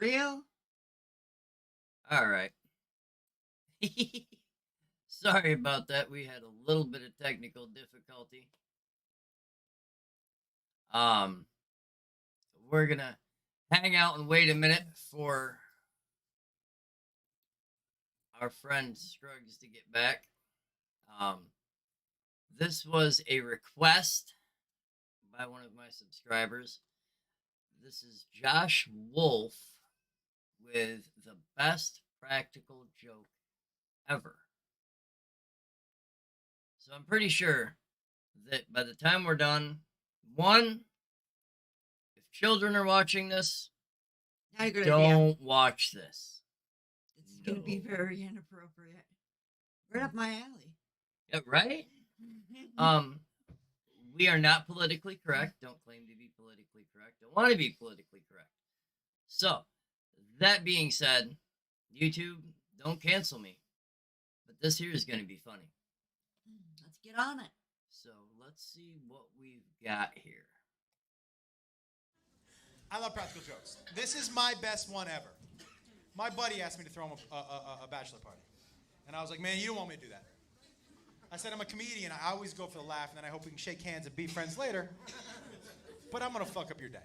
real? All right. Sorry about that. We had a little bit of technical difficulty. We're gonna hang out and wait a minute for our friend Scruggs to get back. This was a request by one of my subscribers. This is Josh Wolf with the best practical joke ever. So I'm pretty sure that by the time we're done, one, if children are watching this, don't watch this. It's going to be very inappropriate. Right up my alley. Yeah, right? We are not politically correct. Don't claim to be politically correct. Don't want to be politically correct. So, that being said, YouTube, don't cancel me. But this here is going to be funny. Let's get on it. So, let's see what we've got here. I love practical jokes. This is my best one ever. My buddy asked me to throw him a bachelor party. And I was like, man, you don't want me to do that. I said, I'm a comedian. I always go for the laugh, and then I hope we can shake hands and be friends later. But I'm going to fuck up your day.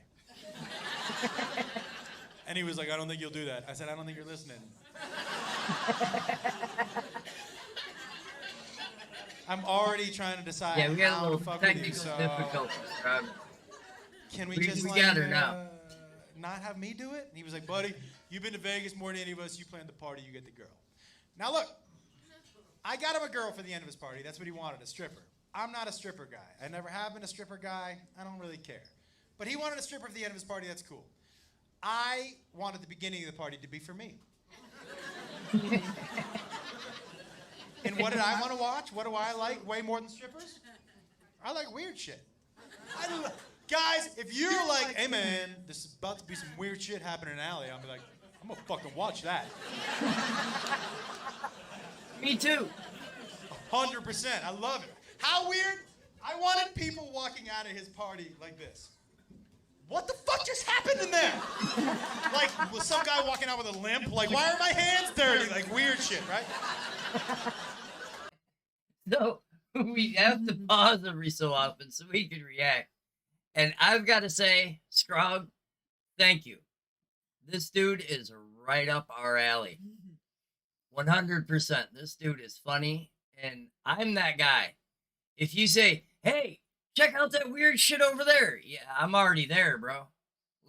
And he was like, I don't think you'll do that. I said, I don't think you're listening. I'm already trying to decide Yeah, we got a how little to fuck with you. technical So difficulties, Rob. can we We just got her now. Not have me do it? And he was like, buddy, you've been to Vegas more than any of us. You planned the party. You get the girl. Now, look. I got him a girl for the end of his party. That's what he wanted, a stripper. I'm not a stripper guy. I never have been a stripper guy. I don't really care. But he wanted a stripper for the end of his party. That's cool. I wanted the beginning of the party to be for me. And what did I want to watch? What do I like way more than strippers? I like weird shit. Guys, if you're like, hey man, this is about to be some weird shit happening in an alley, I'll be like, I'm gonna fucking watch that. Me too. 100%. I love it. How weird? I wanted people walking out of his party like this. What the fuck just happened in there? Like, was some guy walking out with a limp? Like, why are my hands dirty? Like, weird shit, right? So, we have to pause every so often so we can react. And I've got to say, Scrog, thank you. This dude is right up our alley. 100%. This dude is funny, and I'm that guy. If you say, hey, check out that weird shit over there, yeah, I'm already there, bro.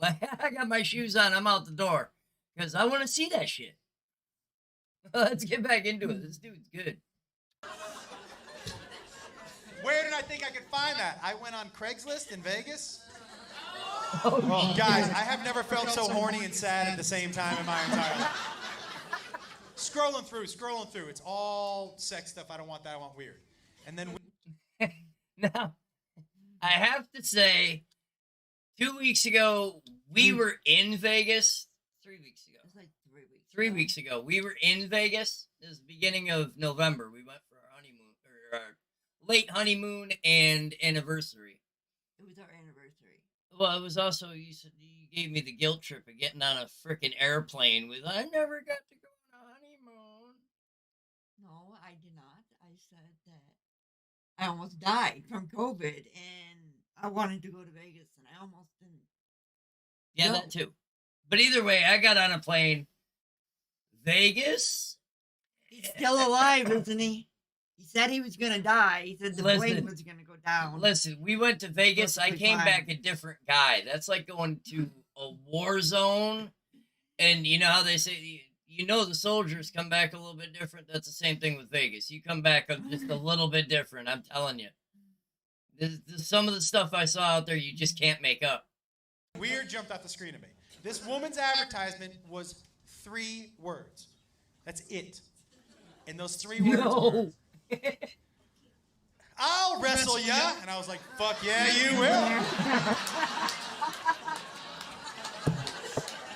Like, I got my shoes on, I'm out the door, because I want to see that shit. Let's get back into it. This dude's good. Where did I think I could find that? I went on Craigslist in Vegas. Oh, Guys, I have never felt so horny and sad at the same time in my entire life. Scrolling through. It's all sex stuff. I don't want that. I want weird. And then Now, I have to say, 2 weeks ago, we were in Vegas. 3 weeks ago. It's like 3 weeks. 3 weeks ago, we were in Vegas. It was the beginning of November. We went for our honeymoon, or our late honeymoon and anniversary. It was our anniversary. Well, it was also, you gave me the guilt trip of getting on a freaking airplane with, I never got to go on a honeymoon. No, I did not. I said that I almost died from COVID, and I wanted to go to Vegas, and I almost didn't. Yeah, No. that too. But either way, I got on a plane. Vegas? He's still alive, isn't he? He said he was going to die. He said the plane Listen. was going to go down. Listen, we went to Vegas. I Perfectly came fine. back a different guy. That's like going to a war zone. And you know how they say, you know, the soldiers come back a little bit different. That's the same thing with Vegas. You come back just a little bit different. I'm telling you. Some of the stuff I saw out there, you just can't make up. weird jumped off the screen at me. This woman's advertisement was 3 words. That's it. And those 3 words were, I'll wrestle ya. And I was like, fuck yeah, you will.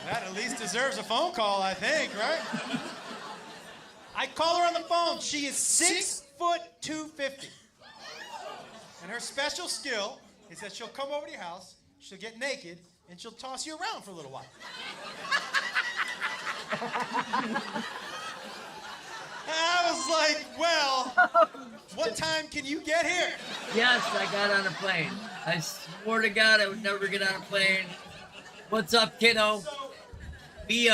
That at least deserves a phone call, I think, right? I call her on the phone. She is 6'250". And her special skill is that she'll come over to your house, she'll get naked, and she'll toss you around for a little while. I was like, well, what time can you get here? Yes, I got on a plane. I swore to God I would never get on a plane. What's up, kiddo? We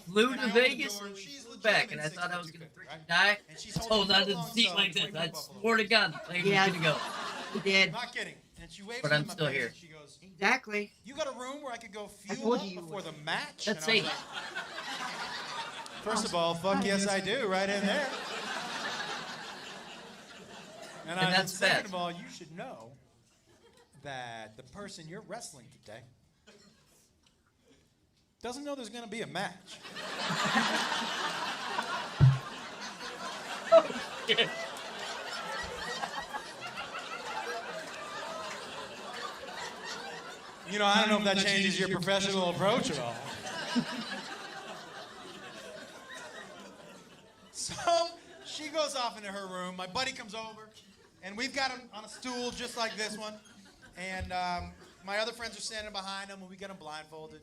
flew to Vegas and we flew back, and I thought I was gonna freaking die. I told on to the seat like this. I swore to God the plane was gonna go. He did. Not kidding. And she waves But me I'm in my still face here. and she goes, Exactly. you got a room where I could go I fuel told up you you before would. the match? Let's And I was see. like, first of all, fuck yes I do, right in there. And I that's said, second bad. of all, you should know that the person you're wrestling today doesn't know there's going to be a match. You know, I don't know if that changes your professional approach at all. So she goes off into her room. My buddy comes over, and we've got him on a stool just like this one. And my other friends are standing behind him, and we got him blindfolded.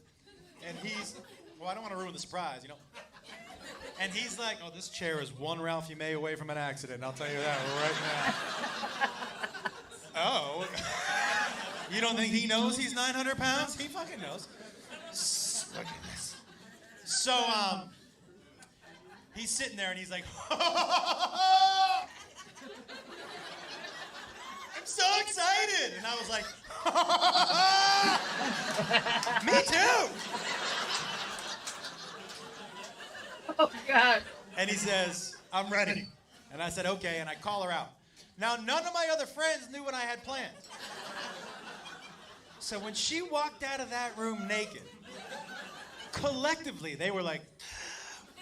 And he's, well, I don't want to ruin the surprise, you know. And he's like, oh, this chair is one Ralphie May away from an accident. I'll tell you that right now. Oh. You don't think he knows he's 900 pounds? He fucking knows. Look at this. So, he's sitting there and he's like, I'm so excited. And I was like, me too. Oh, God. And he says, I'm ready. And I said, okay, and I call her out. Now, none of my other friends knew what I had planned. So when she walked out of that room naked, collectively, they were like,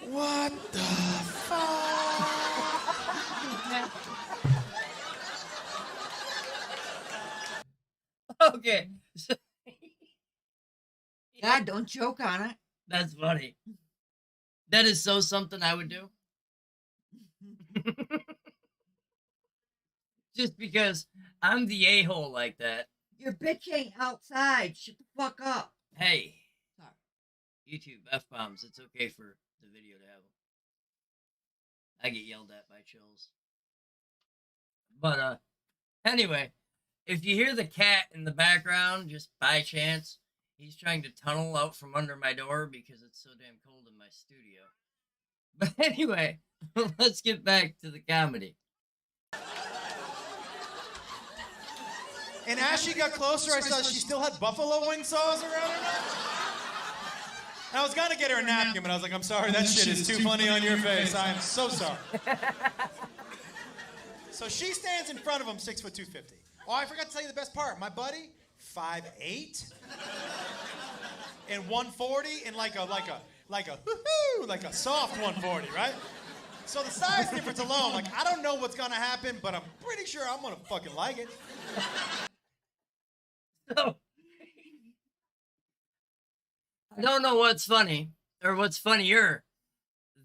what the fuck? Okay. So, God, don't joke on it. that's funny. That is so something I would do. Just because I'm the a-hole like that. Your bitch ain't outside. Shut the fuck up. Hey, Sorry. YouTube F-bombs. It's okay for the video to have them. I get yelled at by chills. But, anyway, if you hear the cat in the background, just by chance, he's trying to tunnel out from under my door because it's so damn cold in my studio. But anyway, let's get back to the comedy. And as she got closer, I saw she still had buffalo wing saws around her neck. And I was gonna get her a napkin, but I was like, I'm sorry, that shit is too funny on your face. I am so sorry. So she stands in front of him, 6 foot 250. Oh, I forgot to tell you the best part. My buddy, 5'8", and 140, and like a woohoo, like a soft 140, right? So the size difference alone, like I don't know what's gonna happen, but I'm pretty sure I'm gonna fucking like it. So, I don't know what's funny, or what's funnier.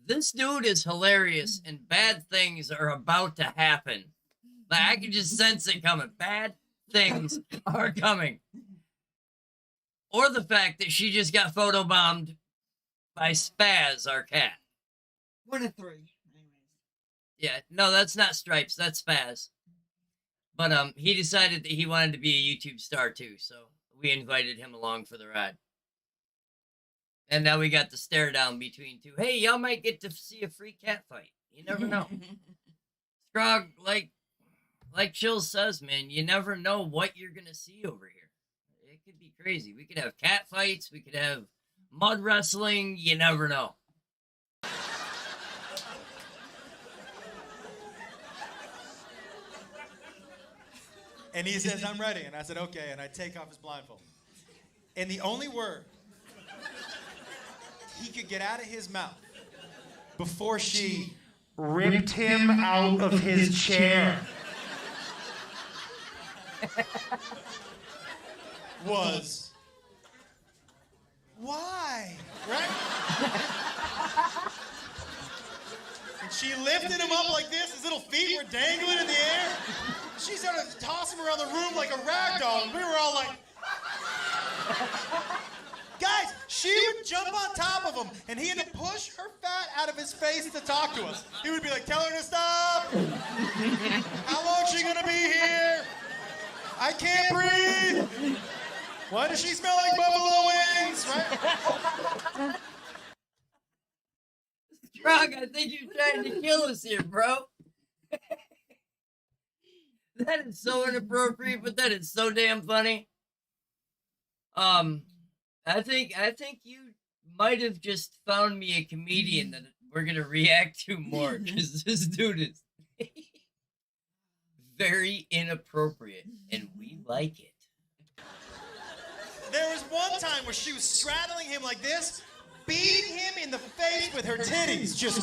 This dude is hilarious, and bad things are about to happen. Like, I can just sense it coming. Bad things are coming. Or the fact that she just got photobombed by Spaz, our cat. 1 of 3. Anyways. Yeah, no, that's not Stripes, that's Spaz. But he decided that he wanted to be a YouTube star too, so we invited him along for the ride. And now we got the stare down between two. Hey, y'all might get to see a free cat fight. You never know. Scrog, like Chill says, man, you never know what you're gonna see over here. It could be crazy. We could have cat fights, we could have mud wrestling, you never know. And he says, I'm ready. And I said, okay. And I take off his blindfold. And the only word he could get out of his mouth before she ripped him out of his chair was, why? Right? And she lifted him up like this. His little feet were dangling in the air. She started tossing him around the room like a rag doll. And we were all like, guys, She would jump on top of him, and he had to push her fat out of his face to talk to us. He would be like, tell her to stop. How long is she going to be here? I can't breathe. Why does she smell like buffalo wings? Right? Strong, I think you're trying to kill us here, bro. That is so inappropriate, but that is so damn funny. I think you might have just found me a comedian that we're gonna react to more, because this dude is very inappropriate, and we like it. There was one time where she was straddling him like this, beating him in the face with her titties. Just.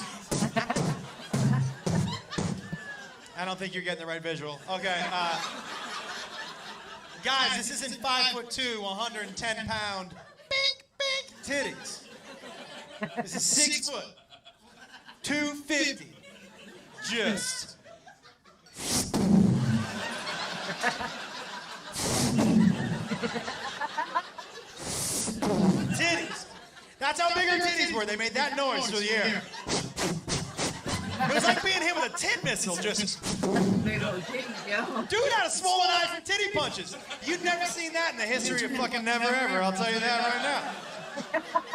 I don't think you're getting the right visual. Okay. Guys, this isn't 5'2", 110-pound, bink, titties. This is 6 foot, 250. Just. Titties. That's how big her titties were. They made that noise through the air. It was like being hit with a tit missile. Just. Dude had a swollen eye from titty punches. You'd never seen that in the history of fucking never ever. I'll tell you that right now.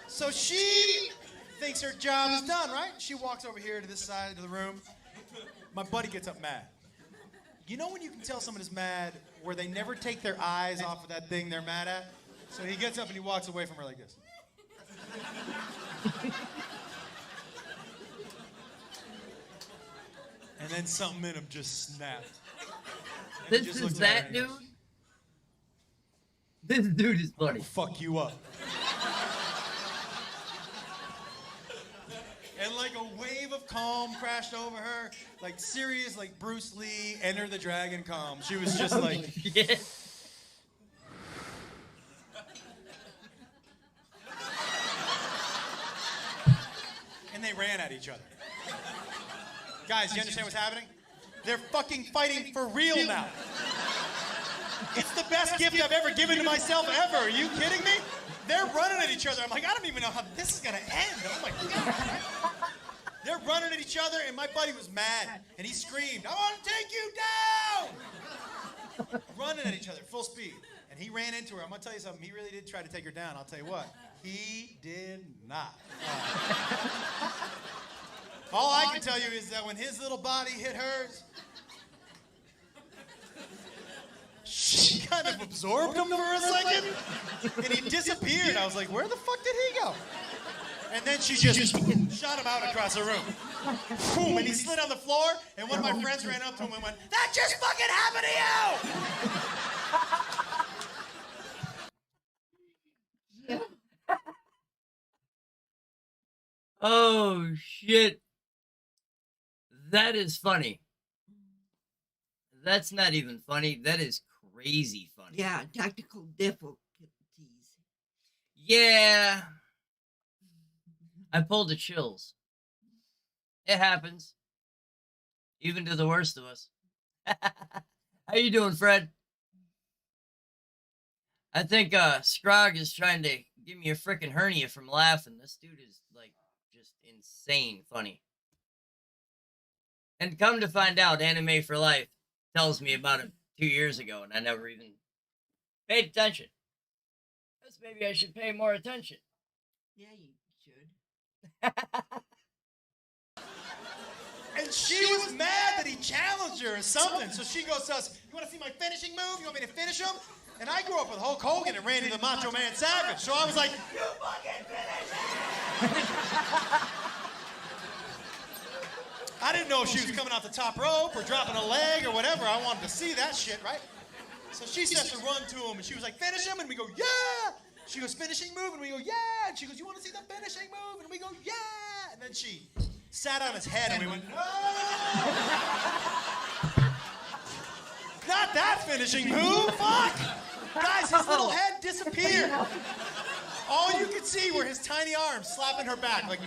So she thinks her job is done, right? She walks over here to this side of the room. My buddy gets up mad. You know when you can tell someone is mad where they never take their eyes off of that thing they're mad at? So he gets up and he walks away from her like this. And then something in him just snapped. This is that dude? This dude is funny. Fuck you up. And like a wave of calm crashed over her, like serious, like Bruce Lee, Enter the Dragon calm. She was just like... Yeah. And they ran at each other. Guys, you understand what's happening? They're fucking fighting for real now. It's the best gift I've ever given to myself ever. Are you kidding me? They're running at each other. I'm like, I don't even know how this is gonna end. Oh my God. They're running at each other, and my buddy was mad, and he screamed, I want to take you down! Running at each other, full speed. And he ran into her. I'm gonna tell you something, he really did try to take her down. I'll tell you what, he did not. All I can tell you is that when his little body hit hers, she kind of absorbed him for a second, and he disappeared. I was like, where the fuck did he go? And then she just shot him out across the room. Boom, and he slid on the floor, and one of my friends ran up to him and went, that just fucking happened to you! Oh, shit. That is funny. That's not even funny. That is crazy funny. Yeah, tactical difficulties. Yeah. I pulled the chills. It happens. Even to the worst of us. How you doing, Fred? I think Scrog is trying to give me a freaking hernia from laughing. This dude is like just insane funny. And come to find out, Anime for Life tells me about it 2 years ago, and I never even paid attention. Guess maybe I should pay more attention. Yeah, you should. And she was mad that he challenged her or something. So she goes to us, you want to see my finishing move? You want me to finish him? And I grew up with Hulk Hogan and Randy the Macho Man Savage. So I was like, you fucking finish it! I didn't know if she was coming off the top rope or dropping a leg or whatever. I wanted to see that shit, right? So she starts to run to him, and she was like, finish him? And we go, yeah! She goes, finishing move? And we go, yeah! And she goes, you want to see the finishing move? And we go, yeah! And then she sat on his head, and we went, no! Not that finishing move! Fuck! Guys, his little head disappeared. All you could see were his tiny arms slapping her back, like...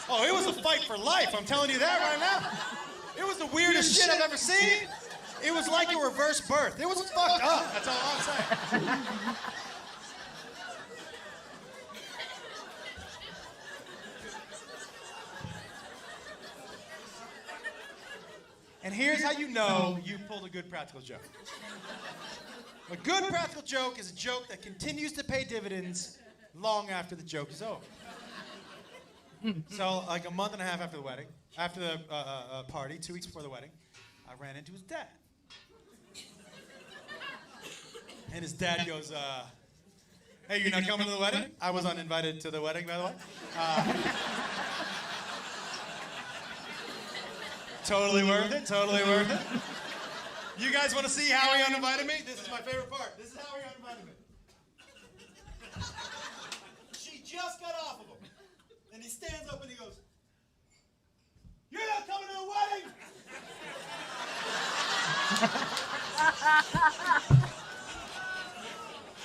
Oh, it was a fight for life, I'm telling you that right now. It was the weirdest shit I've ever seen. It was like a reverse birth. It was fucked up, that's all I'm saying. here's how you know you pulled a good practical joke. A good practical joke is a joke that continues to pay dividends long after the joke is over. So, like a month and a half after the wedding, after the party, 2 weeks before the wedding, I ran into his dad. And his dad goes, hey, you're not coming to the wedding? I was uninvited to the wedding, by the way. Totally worth it, totally worth it. You guys want to see how he uninvited me? This is my favorite part. This is how he uninvited me. She just got off of him. And he stands up and he goes, you're not coming to the wedding!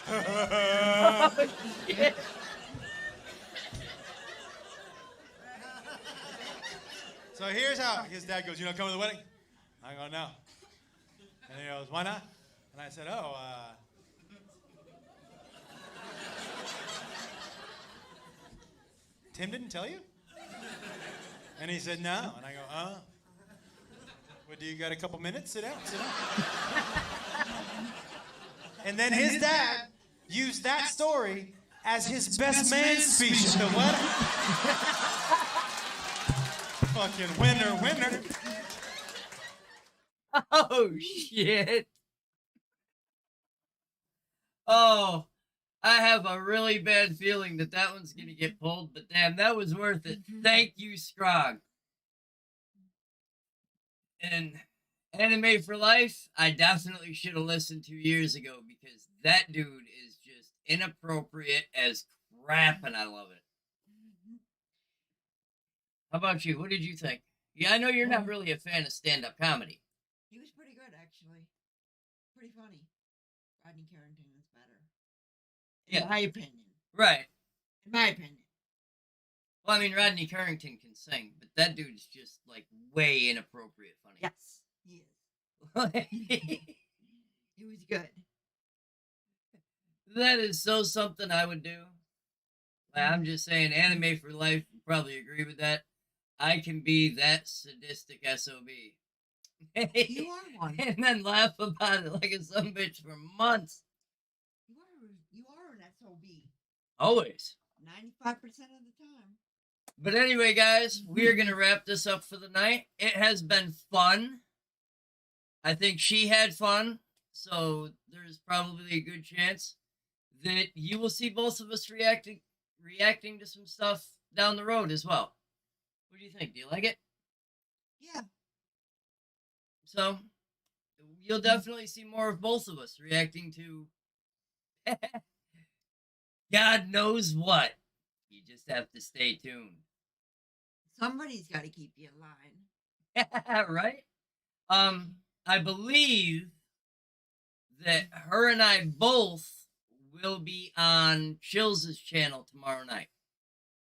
Oh, shit. So here's how his dad goes, you know, coming to the wedding? I go, no. And he goes, why not? And I said, Tim didn't tell you? And he said, no. And I go, well, do you got a couple minutes? Sit down, sit down. And then his dad used that story as his best man speech at the wedding. Fucking winner, winner. Oh, shit. Oh, I have a really bad feeling that that one's going to get pulled, but damn, that was worth it. Thank you, Scrog. And Anime for Life, I definitely should have listened 2 years ago because that dude is just inappropriate as crap, and I love it. How about you? What did you think? Yeah, I know you're not really a fan of stand-up comedy. He was pretty good, actually. Pretty funny. Rodney Carrington is better. In my opinion. Right. In my opinion. Well, I mean, Rodney Carrington can sing, but that dude's just, like, way inappropriate funny. Yes, he is. He was good. That is so something I would do. I'm just saying, Anime for Life would probably agree with that. I can be that sadistic SOB. You are one. And then laugh about it like a sumbitch for months. You are an SOB. Always. 95% of the time. But anyway, guys, we are going to wrap this up for the night. It has been fun. I think she had fun. So there's probably a good chance that you will see both of us reacting to some stuff down the road as well. What do you think? Do you like it? Yeah. So you'll definitely see more of both of us reacting to God knows what. You just have to stay tuned. Somebody's got to keep you in line. Right? I believe that her and I both will be on Chills' channel tomorrow night.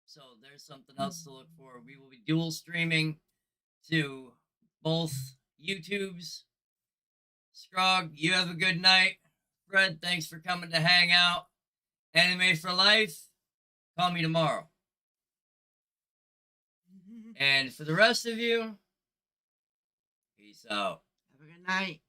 So there's something else to look for. We will be dual streaming to both YouTubes. Scrog, you have a good night. Fred, thanks for coming to hang out. Anime for Life, call me tomorrow. And for the rest of you, peace out. Have a good night.